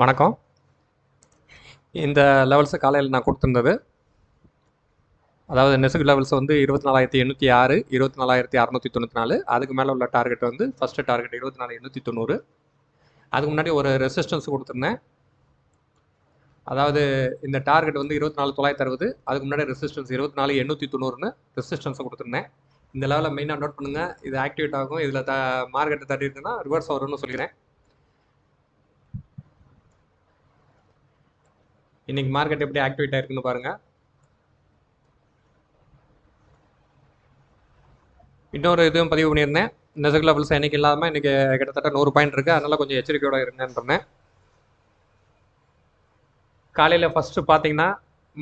வணக்கம். இந்த லெவல்ஸு காலையில் நான் கொடுத்துருந்தது. அதாவது நெசுக்கு லெவல்ஸ் வந்து 24,806, 24,694. அதுக்கு மேலே உள்ள டார்கெட் வந்து ஃபஸ்ட்டு டார்கெட் 24,890. அதுக்கு முன்னாடி ஒரு ரெசிஸ்டன்ஸ் கொடுத்துருந்தேன். அதாவது இந்த டார்கெட் வந்து 24,960. அதுக்கு முன்னாடி ரெசிஸ்டன்ஸ் 24,890ன்னு ரெசிஸ்டன்ஸை கொடுத்துருந்தேன். இந்த லெவலில் மெயினாக நோட் பண்ணுங்கள். இது ஆக்டிவேட் ஆகும். இதில் மார்க்கெட்டை தட்டி இருக்குன்னா ரிவர்ஸ் வரும்னு சொல்லிக்கிறேன். இன்னைக்கு மார்க்கெட் எப்படி ஆக்டிவேட் ஆயிருக்குன்னு பாருங்கள். இன்னொரு இதுவும் பதிவு பண்ணியிருந்தேன். நெசக் லெவல்ஸ் என்னைக்கு இல்லாமல் இன்றைக்கி கிட்டத்தட்ட 100 பாயிண்ட் இருக்குது. அதனால் கொஞ்சம் எச்சரிக்கையோட இருங்கன்றேன். காலையில் ஃபஸ்ட்டு பார்த்தீங்கன்னா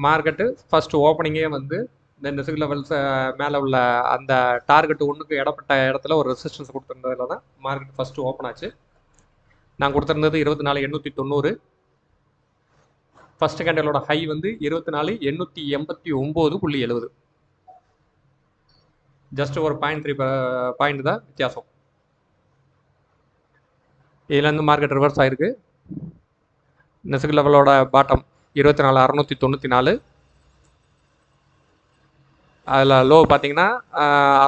மார்க்கெட்டு ஃபஸ்ட்டு ஓப்பனிங்கே வந்து இந்த நெசக் லெவல்ஸ் மேலே உள்ள அந்த டார்கெட் ஒன்றுக்கு இடப்பட்ட இடத்துல ஒரு ரெசிஸ்டன்ஸ் கொடுத்துருந்ததில் தான் மார்க்கெட் ஃபஸ்ட்டு ஓப்பன் ஆச்சு. நான் கொடுத்துருந்தது 24,890. ஃபஸ்ட்டு கேண்டலோட ஹை வந்து 24,889.70. ஜஸ்ட் ஒரு 0.3 பாயிண்ட் தான் வித்தியாசம். இதுலேருந்து மார்க்கெட் ரிவர்ஸ் ஆகிருக்கு. நெசுக்கு லெவலோட பாட்டம் 24,694. அதில் லோ பார்த்தீங்கன்னா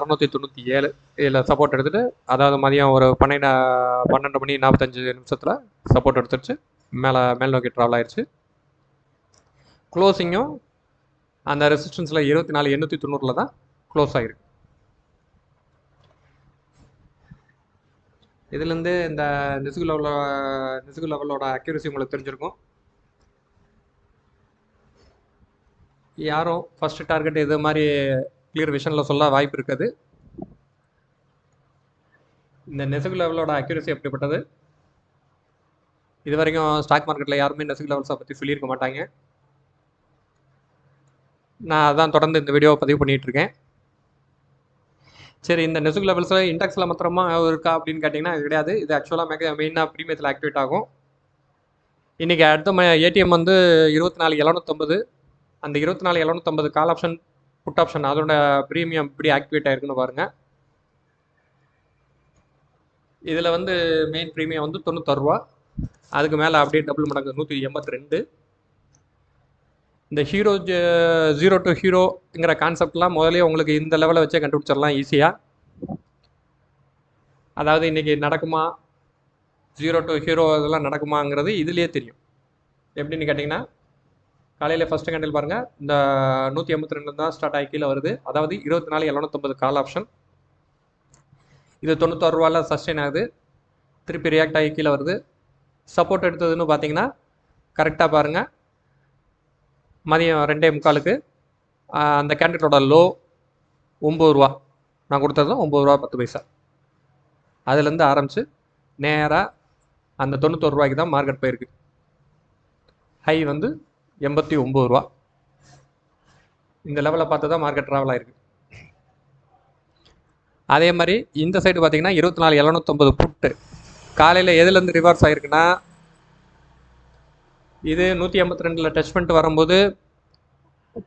697. இதில் சப்போர்ட் எடுத்துகிட்டு, அதாவது மதியம் ஒரு 12 மணி 45 நிமிஷத்தில் சப்போர்ட் எடுத்துருச்சு. மேல் நோக்கி ட்ராவல் ஆயிடுச்சு. க்ளோசிங்கும் அந்த ரெசிஸ்டன்ஸில் 24,890 தான் க்ளோஸ் ஆகிருக்கு. இதுலேருந்து இந்த நெசுக்கு லெவலோட அக்யூரசி உங்களுக்கு தெரிஞ்சிருக்கும். யாரும் ஃபஸ்ட்டு டார்கெட் இது மாதிரி கிளியர் விஷனில் சொல்ல வாய்ப்பு இருக்குது. இந்த நெசுக்கு லெவலோட அக்யூரசி எப்படிப்பட்டது? இது வரைக்கும் ஸ்டாக் மார்க்கெட்டில் யாருமே நெசுக்கு லெவல்ஸை பற்றி சொல்லியிருக்க மாட்டாங்க. நான் அதான் தொடர்ந்து இந்த வீடியோவை பதிவு பண்ணிகிட்ருக்கேன். சரி, இந்த நெசுக்கு லெவல்ஸில் இண்டெக்ஸில் மாத்திரமா இருக்கா அப்படின்னு கேட்டிங்கன்னா கிடையாது. இது ஆக்சுவலாக மெயினாக ப்ரீமியத்தில் ஆக்டிவேட் ஆகும். இன்றைக்கி அடுத்த ஏடிஎம் வந்து 24,750. அந்த 24,750 கால் ஆப்ஷன் புட் ஆப்ஷன் அதோட ப்ரீமியம் இப்படி ஆக்டிவேட் ஆகிருக்குன்னு பாருங்கள். இதில் வந்து மெயின் ப்ரீமியம் வந்து 96 ரூபா. அதுக்கு மேலே அப்படியே டபுள் மடங்கு 182. இந்த ஹீரோ 0 to ஹீரோங்கிற கான்செப்ட்லாம் முதலே உங்களுக்கு இந்த லெவலை வச்சே கண்டுபிடிச்சிடலாம் ஈஸியாக. அதாவது இன்றைக்கி நடக்குமா, 0 to ஹீரோ இதெல்லாம் நடக்குமாங்கிறது இதுலேயே தெரியும். எப்படின்னு கேட்டிங்கன்னா, காலையில் ஃபஸ்ட்டு கேண்டில் பாருங்கள். இந்த 182 தான் ஸ்டார்ட் ஆகி கீழே வருது. அதாவது 24,750 கால் ஆப்ஷன். இது 96 ரூபாயில் சஸ்டெயின் ஆகுது. திருப்பி ரியாக்ட் ஆகி கீழே வருது. சப்போர்ட் எடுத்ததுன்னு பார்த்தீங்கன்னா கரெக்டாக பாருங்கள், மதியம் 2:45க்கு அந்த கேண்டிலோட லோ 9 ரூபா. நான் கொடுத்தது 9 ரூபா 10 பைசா. அதுலேருந்து ஆரம்பித்து நேராக அந்த 91 ரூபாய்க்கு தான் மார்க்கெட் போயிருக்கு. ஹை வந்து 89 ரூபா. இந்த லெவலில் பார்த்து தான் மார்க்கெட் ட்ராவல் ஆகிருக்கு. அதே மாதிரி இந்த சைடு பார்த்தீங்கன்னா 24,750 புட்டு காலையில் எதுலேருந்து ரிவர்ஸ் ஆகிருக்குன்னா, இது 182 டச் பண்ணிட்டு வரும்போது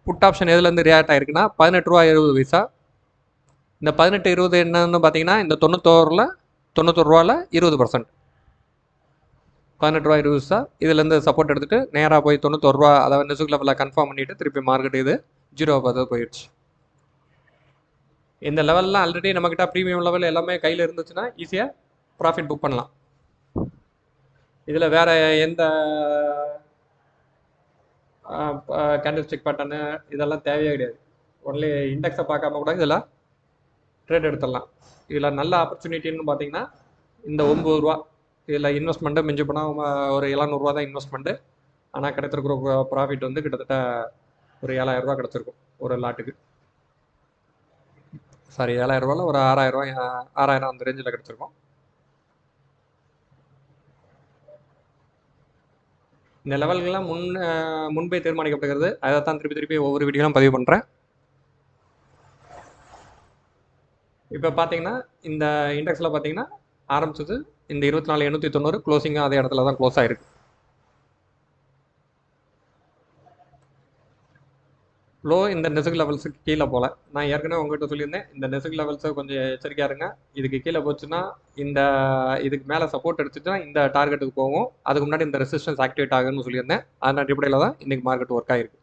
புட் ஆப்ஷன் எதுலேருந்து ரியாக்ட் ஆகிருக்குன்னா 18 ரூபா 70 பைசா. இந்த 18-20 என்னன்னு பார்த்தீங்கன்னா, இந்த 91 ரூபாவில் 20%, 18 ரூபா 20 பைசா. இதுலேருந்து சப்போர்ட் எடுத்துகிட்டு நேராக போய் 91 ரூபா, அதாவது நெசுக்கு லெவலில் கன்ஃபார்ம் பண்ணிவிட்டு திருப்பி மார்க்கெட் இது 0 பார்த்து போயிடுச்சு. இந்த லெவல்லாம் ஆல்ரெடி நம்மக்கிட்ட ப்ரீமியம் லெவல் எல்லாமே கையில் இருந்துச்சுன்னா ஈஸியாக ப்ராஃபிட் புக் பண்ணலாம். இதில் வேறு எந்த கேண்டில் ஸ்டிக் பேட்டர்னு இதெல்லாம் தேவையே கிடையாது. ஒன்லி இண்டெக்ஸை பார்க்காம கூட இதில் ட்ரேட் எடுத்துடலாம். இதில் நல்ல ஆப்பர்ச்சுனிட்டின்னு பார்த்தீங்கன்னா இந்த 9 ரூபா. இதில் இன்வெஸ்ட்மெண்ட்டு மிஞ்சி போனால் ஒரு 700 ரூபா தான் இன்வெஸ்ட்மெண்ட்டு. ஆனால் கிடைச்சிருக்கிற ப்ராஃபிட் வந்து கிட்டத்தட்ட ஒரு 7,000 ரூபா கிடச்சிருக்கும் ஒரு லாட்டுக்கு. சாரி, 7,000 ரூபாயில் ஒரு 6,000 ரூபாய், 6,000 அந்த ரேஞ்சில் கிடச்சிருக்கும். இந்த லெவல்கள்லாம் முன்பே தீர்மானிக்கப்படுகிறது. அதை தான் திருப்பி ஒவ்வொரு வீடியோலாம் பதிவு பண்ணுறேன். இப்போ பார்த்தீங்கன்னா இந்த இண்டெக்ஸில் பார்த்தீங்கன்னா ஆரம்பிச்சது இந்த 24,890, க்ளோசிங்காக அதே இடத்துல தான் க்ளோஸ் ஆகிருக்கு. லோ இந்த நெசுக் லெவல்ஸுக்கு கீழே போகல. நான் ஏற்கனவே உங்ககிட்ட சொல்லியிருந்தேன், இந்த நெசுக் லெவல்ஸை கொஞ்சம் எச்சரிக்கையாக இருங்க. இதுக்கு கீழே போச்சுன்னா இந்த இதுக்கு மேலே சப்போர்ட் எடுத்துச்சுன்னா இந்த டார்கெட்டுக்கு போகும். அதுக்கு முன்னாடி இந்த ரெசிஸ்டன்ஸ் ஆக்டிவேட் ஆகுன்னு சொல்லியிருந்தேன். அதன் அடிப்படையில் தான் இன்றைக்கி மார்க்கெட் ஒர்க் ஆகிருக்கு.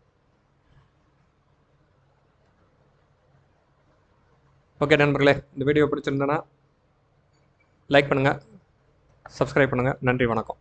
ஓகே நண்பர்களே, இந்த வீடியோ பிடிச்சிருந்தேன்னா லைக் பண்ணுங்கள், சப்ஸ்கிரைப் பண்ணுங்கள். நன்றி, வணக்கம்.